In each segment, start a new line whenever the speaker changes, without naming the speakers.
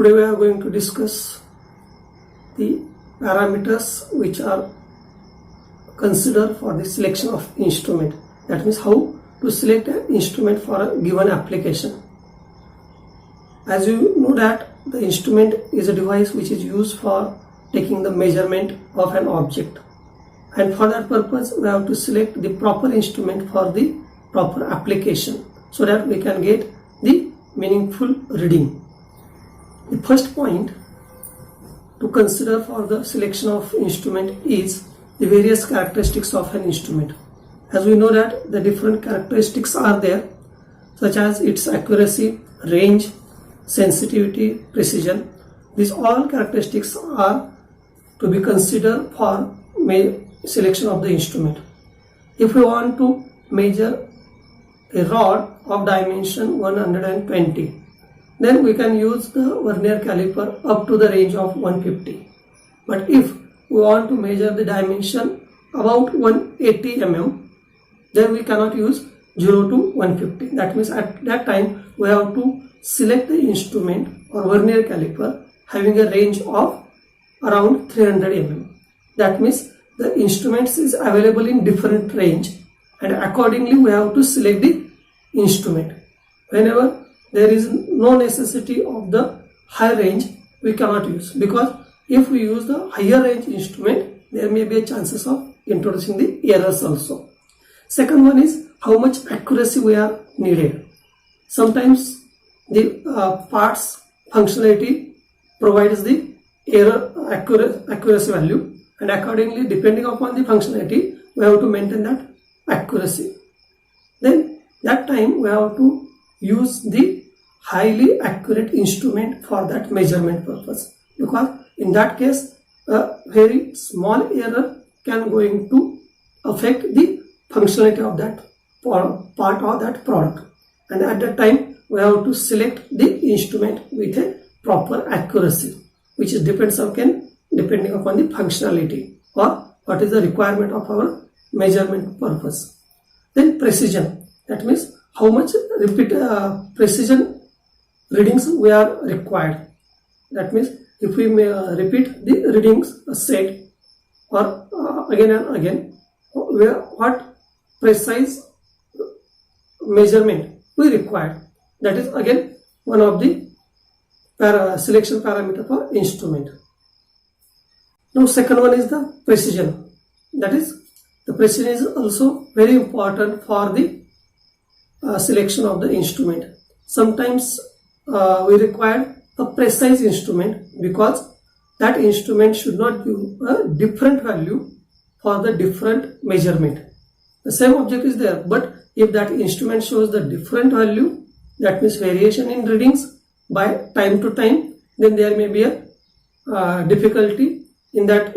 Today we are going to discuss the parameters which are considered for the selection of instrument. That means how to select an instrument for a given application. As you know that the instrument is a device which is used for taking the measurement of an object, and for that purpose we have to select the proper instrument for the proper application so that we can get the meaningful reading. The first point to consider for the selection of instrument is the various characteristics of an instrument. As we know that the different characteristics are there, such as its accuracy, range, sensitivity, precision. These all characteristics are to be considered for selection of the instrument. If we want to measure a rod of dimension 120, then we can use the vernier caliper up to the range of 150. But if we want to measure the dimension about 180 mm, then we cannot use 0 to 150. That means at that time we have to select the instrument or vernier caliper having a range of around 300 mm. That means the instruments is available in different range, and accordingly we have to select the instrument. Whenever there is no necessity of the high range, we cannot use, because if we use the higher range instrument, there may be a chances of introducing the errors also. Second one is how much accuracy we are needed. Sometimes the parts functionality provides the error accuracy value, and accordingly depending upon the functionality we have to maintain that accuracy. Then that time we have to use the highly accurate instrument for that measurement purpose, because in that case a very small error can going to affect the functionality of that part or that product, and at that time we have to select the instrument with a proper accuracy, which is depending upon the functionality or what is the requirement of our measurement purpose. Then precision, that means how much precision readings we are required. That means if we may repeat the readings set or again and again, what precise measurement we require. That is again one of the selection parameter for instrument. Now second one is the precision. That is, the precision is also very important for the selection of the instrument. Sometimes we require a precise instrument because that instrument should not give a different value for the different measurement. The same object is there, but if that instrument shows the different value, that means variation in readings by time to time, then there may be a difficulty in that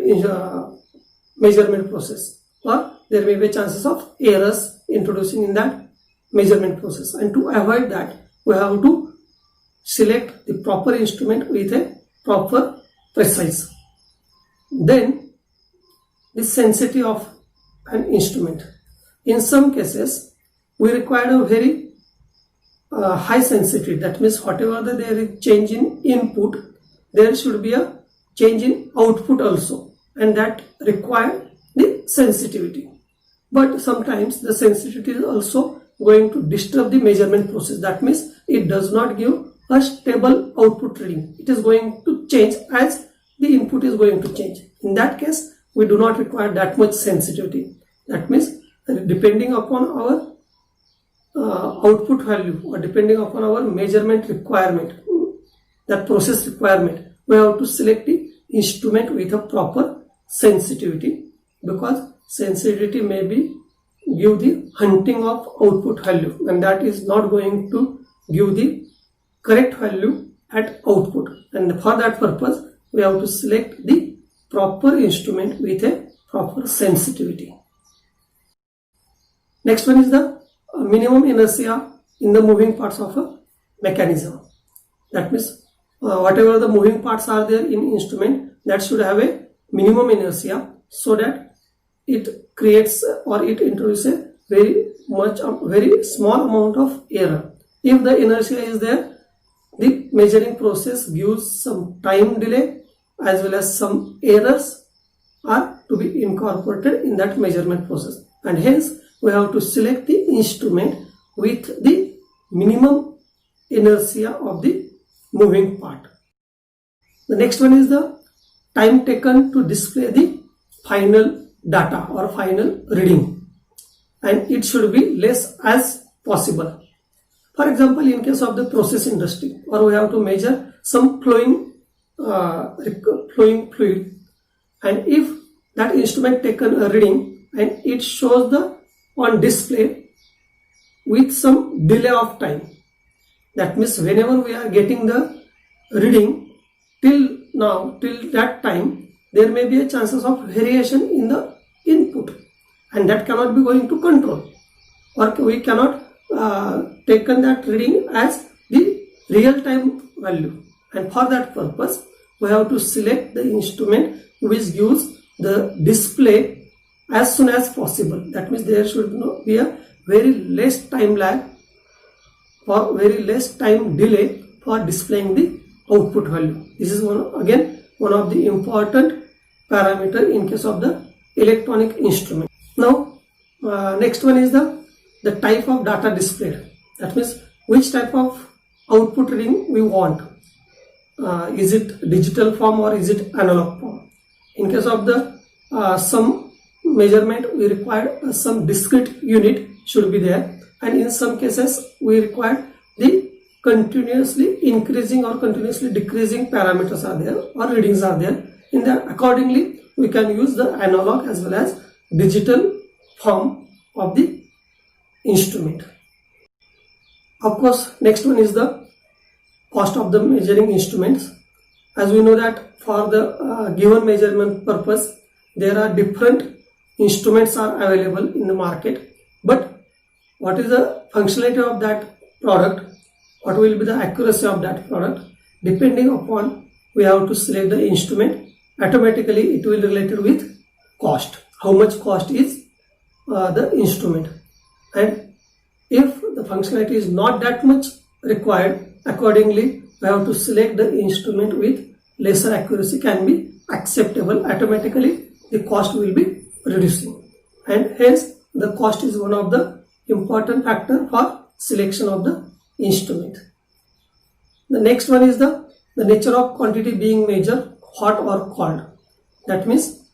measurement process, or there may be chances of errors introducing in that measurement process. And to avoid that, we have to select the proper instrument with a proper precise. Then the sensitivity of an instrument. In some cases we require a very high sensitivity. That means whatever there is change in input, there should be a change in output also, and that require the sensitivity. But sometimes the sensitivity is also going to disturb the measurement process. That means it does not give a stable output reading. It is going to change as the input is going to change. In that case, we do not require that much sensitivity. That means depending upon our output value or depending upon our measurement requirement, that process requirement, we have to select the instrument with a proper sensitivity, because sensitivity may be give the hunting of output value, and that is not going to give the correct value at output. And for that purpose we have to select the proper instrument with a proper sensitivity. Next one is the minimum inertia in the moving parts of a mechanism. That means whatever the moving parts are there in instrument, that should have a minimum inertia, so that it creates or it introduces a very small amount of error. If the inertia is there the measuring process gives some time delay as well as some errors are to be incorporated in that measurement process, and hence we have to select the instrument with the minimum inertia of the moving part. The next one is the time taken to display the final data or final reading, and it should be less as possible. For example, in case of the process industry, or we have to measure some flowing fluid, and if that instrument taken a reading and it shows the on display with some delay of time, that means whenever we are getting the reading till that time, there may be a chances of variation in the input, and that cannot be going to control, or we cannot taken that reading as the real time value, and for that purpose we have to select the instrument which gives the display as soon as possible. That means there should be a very less time lag or very less time delay for displaying the output value. This is one of the important parameter in case of the electronic instrument. Now next one is the type of data displayed. That means which type of output reading we want. Is it digital form or is it analog form? In case of the some measurement, we require some discrete unit should be there, and in some cases we require the continuously increasing or continuously decreasing parameters are there or readings are there. In that, accordingly we can use the analog as well as digital form of the instrument. Of course, next one is the cost of the measuring instruments. As we know that for the given measurement purpose, there are different instruments are available in the market, but what is the functionality of that product, what will be the accuracy of that product, depending upon we have to select the instrument. Automatically it will related with cost, how much cost is the instrument, and if the functionality is not that much required, accordingly we have to select the instrument with lesser accuracy can be acceptable. Automatically the cost will be reducing, and hence the cost is one of the important factor for selection of the instrument. The next one is the nature of quantity being measured, hot or cold. That means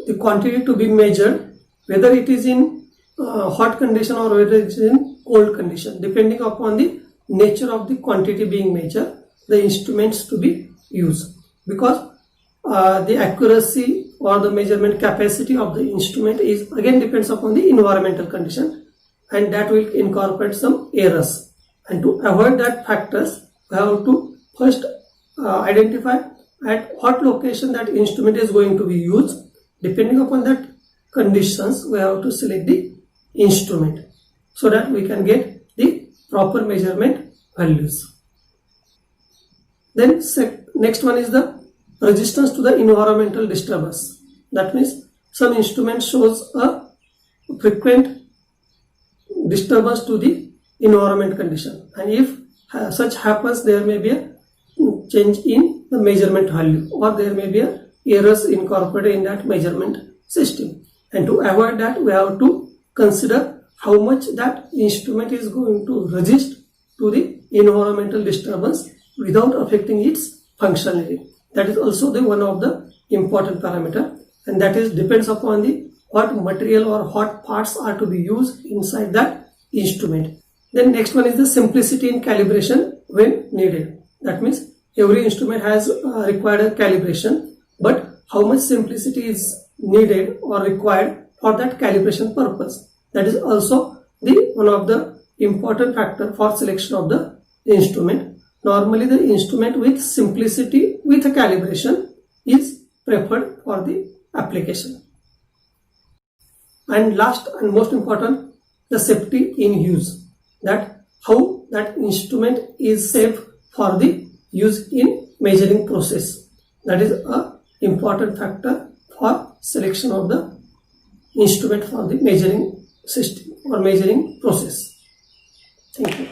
the quantity to be measured, whether it is in hot condition or whether it is in cold condition, depending upon the nature of the quantity being measured, the instruments to be used, because the accuracy or the measurement capacity of the instrument is again depends upon the environmental condition, and that will incorporate some errors, and to avoid that factors we have to first identify at what location that instrument is going to be used. Depending upon that conditions, we have to select the instrument so that we can get the proper measurement values. Then next one is the resistance to the environmental disturbance. That means some instrument shows a frequent disturbance to the environment condition, and if such happens, there may be a change in the measurement value, or there may be a errors incorporated in that measurement system, and to avoid that we have to consider how much that instrument is going to resist to the environmental disturbance without affecting its functionality. That is also the one of the important parameter, and that is depends upon the what material or what parts are to be used inside that instrument. Then next one is the simplicity in calibration when needed. That means every instrument has required a calibration, but how much simplicity is needed or required for that calibration purpose, that is also the one of the important factor for selection of the instrument. Normally the instrument with simplicity with a calibration is preferred for the application. And last and most important, the safety in use, that how that instrument is safe for the use in measuring process. That is a important factor for selection of the instrument for the measuring system or measuring process. Thank you.